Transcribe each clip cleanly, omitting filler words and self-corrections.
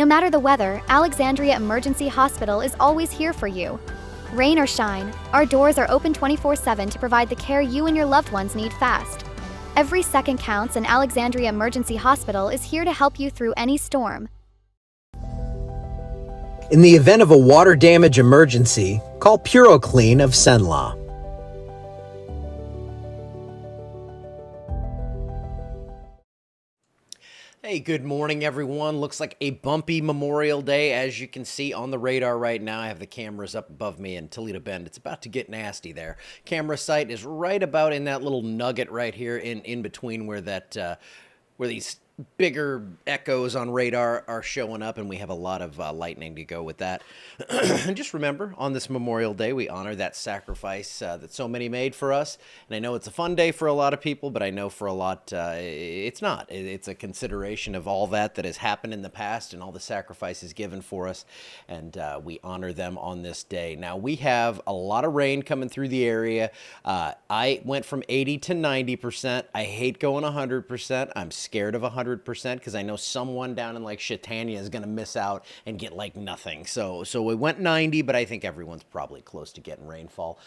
No matter the weather, Alexandria Emergency Hospital is always here for you. Rain or shine, our doors are open 24/7 to provide the care you and your loved ones need fast. Every second counts, and Alexandria Emergency Hospital is here to help you through any storm. In the event of a water damage emergency, call PuroClean of Cenla. Hey, good morning, everyone. Looks like a bumpy Memorial Day, as you can see on the radar right now. I have the cameras up above me in Toledo Bend. It's about to get nasty there. Camera sight is right about in that little nugget right here in between where where these bigger echoes on radar are showing up, and we have a lot of lightning to go with that. And just remember, on this Memorial Day, we honor that sacrifice that so many made for us. And I know it's a fun day for a lot of people, but I know for a lot, it's not. It's a consideration of all that has happened in the past and all the sacrifices given for us, and we honor them on this day. Now, we have a lot of rain coming through the area. I went from 80 to 90%. I hate going 100%. I'm scared of 100%. Because I know someone down in like Chautauqua is going to miss out and get like nothing. So we went 90, but I think everyone's probably close to getting rainfall.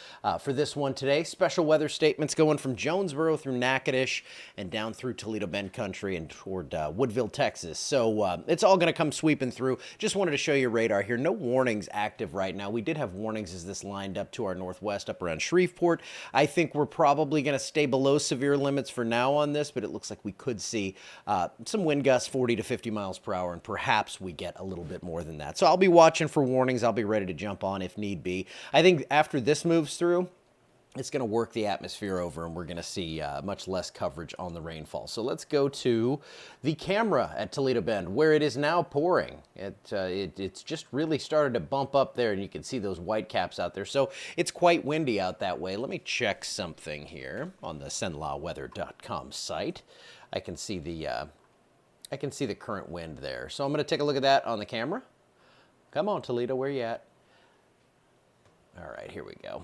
For this one today, special weather statements going from Jonesboro through Natchitoches and down through Toledo Bend country and toward Woodville, Texas. So it's all going to come sweeping through. Just wanted to show you radar here. No warnings active right now. We did have warnings as this lined up to our northwest up around Shreveport. I think we're probably going to stay below severe limits for now on this, but it looks like we could see some wind gusts 40 to 50 miles per hour, and perhaps we get a little bit more than that. So I'll be watching for warnings. I'll be ready to jump on if need be. I think after this moves through, it's going to work the atmosphere over, and we're going to see much less coverage on the rainfall. So let's go to the camera at Toledo Bend, where it is now pouring. It's just really started to bump up there, and you can see those white caps out there. So it's quite windy out that way. Let me check something here on the cenlaweather.com site. I can see the current wind there. So I'm going to take a look at that on the camera. Come on, Toledo, where you at? All right, here we go.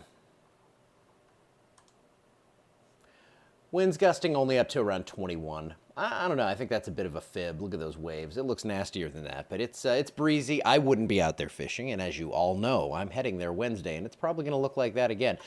Winds gusting only up to around 21. I don't know. I think that's a bit of a fib. Look at those waves. It looks nastier than that, but it's breezy. I wouldn't be out there fishing, and as you all know, I'm heading there Wednesday, and it's probably going to look like that again.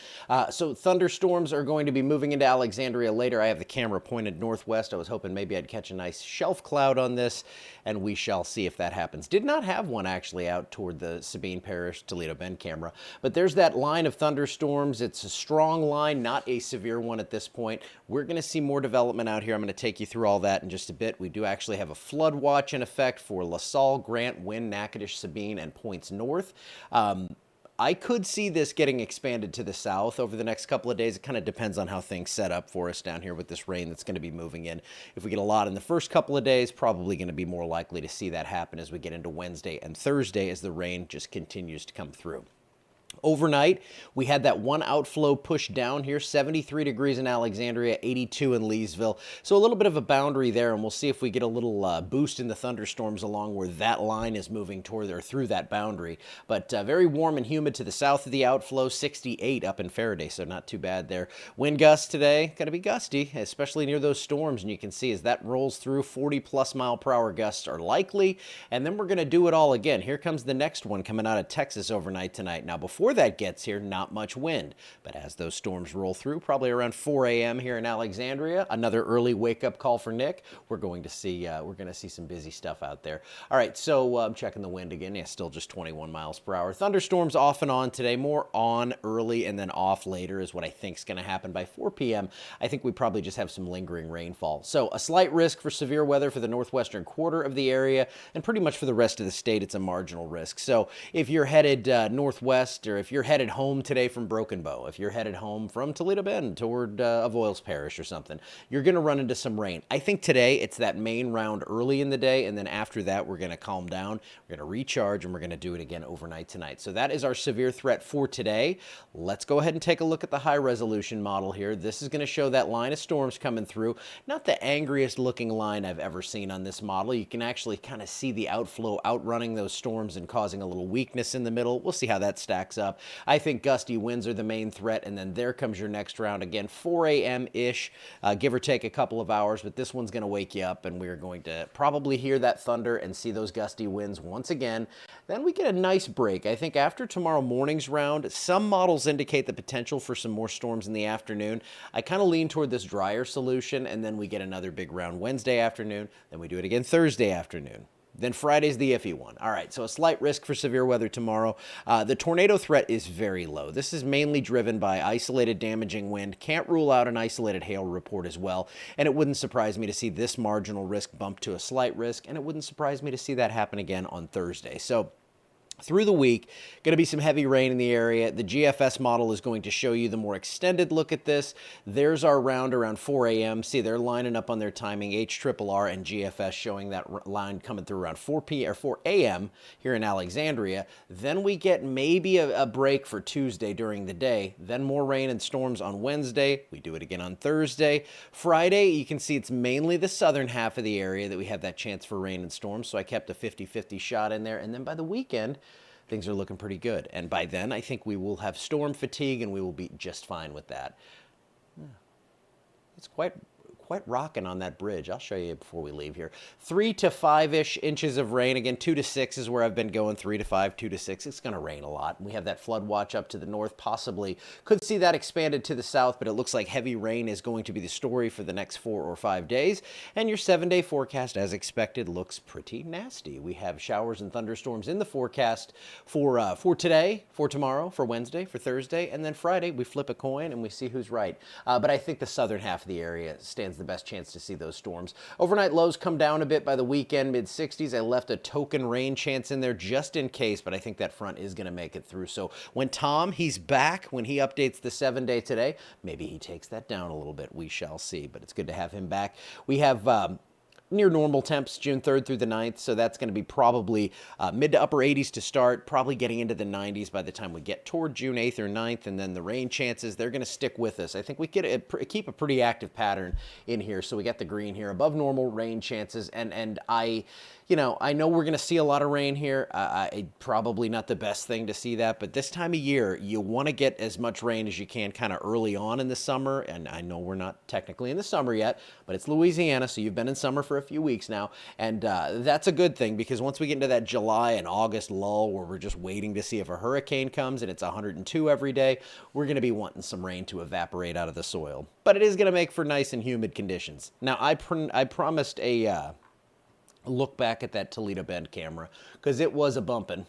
So thunderstorms are going to be moving into Alexandria later. I have the camera pointed northwest. I was hoping maybe I'd catch a nice shelf cloud on this, and we shall see if that happens. Did not have one actually out toward the Sabine Parish Toledo Bend camera, but there's that line of thunderstorms. It's a strong line, not a severe one at this point. We're going to see more development out here. I'm going to take you through all that in just a bit. We do actually have a flood watch in effect for LaSalle, Grant, Wynn, Natchitoches, Sabine, and points north. I could see this getting expanded to the south over the next couple of days. It kind of depends on how things set up for us down here with this rain that's going to be moving in. If we get a lot in the first couple of days, probably going to be more likely to see that happen as we get into Wednesday and Thursday as the rain just continues to come through. Overnight, we had that one outflow push down here, 73 degrees in Alexandria, 82 in Leesville. So a little bit of a boundary there, and we'll see if we get a little boost in the thunderstorms along where that line is moving toward or through that boundary. But very warm and humid to the south of the outflow, 68 up in Faraday, so not too bad there. Wind gusts today, going to be gusty, especially near those storms, and you can see as that rolls through, 40-plus mile-per-hour gusts are likely, and then we're going to do it all again. Here comes the next one coming out of Texas overnight tonight. Now, before that gets here, not much wind, but as those storms roll through, probably around 4 a.m. here in Alexandria, another early wake-up call for Nick. We're going to see some busy stuff out there. All right, so I'm checking the wind again. Yeah, still just 21 miles per hour. Thunderstorms off and on today, more on early and then off later is what I think is going to happen by 4 p.m. I think we probably just have some lingering rainfall. So a slight risk for severe weather for the northwestern quarter of the area, and pretty much for the rest of the state, it's a marginal risk. So if you're headed northwest, or if you're headed home today from Broken Bow, if you're headed home from Toledo Bend toward Avoyles Parish or something, you're going to run into some rain. I think today it's that main round early in the day, and then after that we're going to calm down, we're going to recharge, and we're going to do it again overnight tonight. So that is our severe threat for today. Let's go ahead and take a look at the high resolution model here. This is going to show that line of storms coming through. Not the angriest looking line I've ever seen on this model. You can actually kind of see the outflow outrunning those storms and causing a little weakness in the middle. We'll see how that stacks up. up. I think gusty winds are the main threat, and then there comes your next round. Again, 4 a.m.-ish, give or take a couple of hours, but this one's going to wake you up, and we're going to probably hear that thunder and see those gusty winds once again. Then we get a nice break. I think after tomorrow morning's round, some models indicate the potential for some more storms in the afternoon. I kind of lean toward this drier solution, and then we get another big round Wednesday afternoon. Then we do it again Thursday afternoon. Then Friday's the iffy one. All right, so a slight risk for severe weather tomorrow. The tornado threat is very low. This is mainly driven by isolated damaging wind. Can't rule out an isolated hail report as well. And it wouldn't surprise me to see this marginal risk bump to a slight risk. And it wouldn't surprise me to see that happen again on Thursday. So through the week, going to be some heavy rain in the area. The GFS model is going to show you the more extended look at this. There's our round around 4 a.m. See, they're lining up on their timing. HRRR and GFS showing that line coming through around 4 a.m. here in Alexandria. Then we get maybe a break for Tuesday during the day. Then more rain and storms on Wednesday. We do it again on Thursday. Friday, you can see it's mainly the southern half of the area that we have that chance for rain and storms. So I kept a 50-50 shot in there. And then by the weekend, things are looking pretty good. And by then, I think we will have storm fatigue, and we will be just fine with that. It's quite rocking on that bridge. I'll show you before we leave here. 3 to 5-ish inches of rain. Again, 2 to 6 is where I've been going. 3 to 5, 2 to 6. It's going to rain a lot. We have that flood watch up to the north. Possibly could see that expanded to the south, but it looks like heavy rain is going to be the story for the next 4 or 5 days. And your 7-day forecast, as expected, looks pretty nasty. We have showers and thunderstorms in the forecast for today, for tomorrow, for Wednesday, for Thursday, and then Friday we flip a coin and we see who's right. But I think the southern half of the area stands the best chance to see those storms. Overnight lows come down a bit by the weekend, mid-60s. I left a token rain chance in there just in case, but I think that front is going to make it through. So when he's back, when he updates the 7-day today, maybe he takes that down a little bit. We shall see, but it's good to have him back. We have near normal temps June 3rd through the 9th, so that's going to be probably mid to upper 80s to start, probably getting into the 90s by the time we get toward June 8th or 9th, and then the rain chances, they're going to stick with us. I think we keep a pretty active pattern in here, so we got the green here, above normal rain chances, and I know we're going to see a lot of rain here. Probably not the best thing to see that, but this time of year, you want to get as much rain as you can kind of early on in the summer, and I know we're not technically in the summer yet, but it's Louisiana, so you've been in summer for a few weeks now, and that's a good thing, because once we get into that July and August lull where we're just waiting to see if a hurricane comes and it's 102 every day, we're going to be wanting some rain to evaporate out of the soil. But it is going to make for nice and humid conditions. Now, I promised a look back at that Toledo Bend camera, because it was a bumping.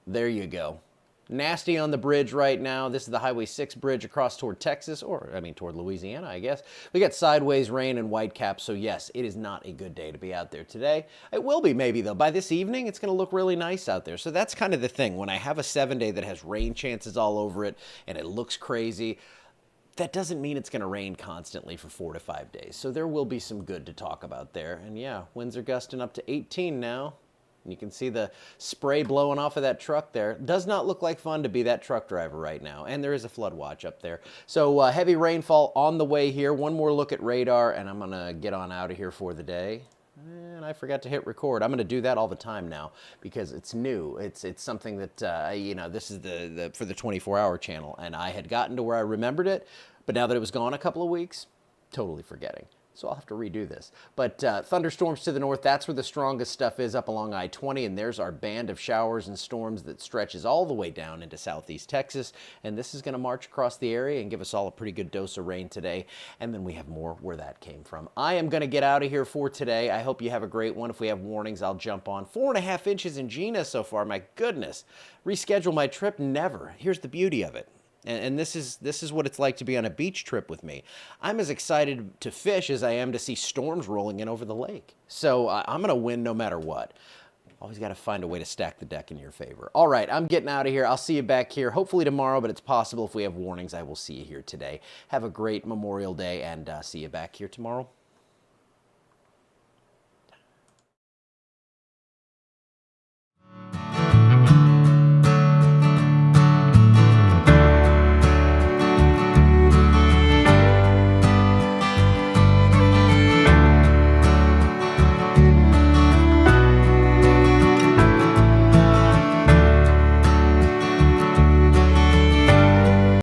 There you go. Nasty on the bridge right now. This is the Highway 6 bridge across toward Texas, toward Louisiana, I guess. We got sideways rain and whitecaps, so yes, it is not a good day to be out there today. It will be maybe, though. By this evening, it's going to look really nice out there. So that's kind of the thing. When I have a 7-day that has rain chances all over it, and it looks crazy, that doesn't mean it's going to rain constantly for 4 to 5 days. So there will be some good to talk about there. And yeah, winds are gusting up to 18 now. You can see the spray blowing off of that truck there. Does not look like fun to be that truck driver right now. And there is a flood watch up there. So heavy rainfall on the way here. One more look at radar, and I'm going to get on out of here for the day. And I forgot to hit record. I'm going to do that all the time now because it's new. It's something that, this is for the 24-hour channel. And I had gotten to where I remembered it, but now that it was gone a couple of weeks, totally forgetting. So I'll have to redo this. But thunderstorms to the north, that's where the strongest stuff is, up along I-20. And there's our band of showers and storms that stretches all the way down into southeast Texas. And this is going to march across the area and give us all a pretty good dose of rain today. And then we have more where that came from. I am going to get out of here for today. I hope you have a great one. If we have warnings, I'll jump on. 4.5 inches in Gina so far. My goodness. Reschedule my trip? Never. Here's the beauty of it. And this is what it's like to be on a beach trip with me. I'm as excited to fish as I am to see storms rolling in over the lake. So I'm going to win no matter what. Always got to find a way to stack the deck in your favor. All right, I'm getting out of here. I'll see you back here hopefully tomorrow, but it's possible if we have warnings, I will see you here today. Have a great Memorial Day, and see you back here tomorrow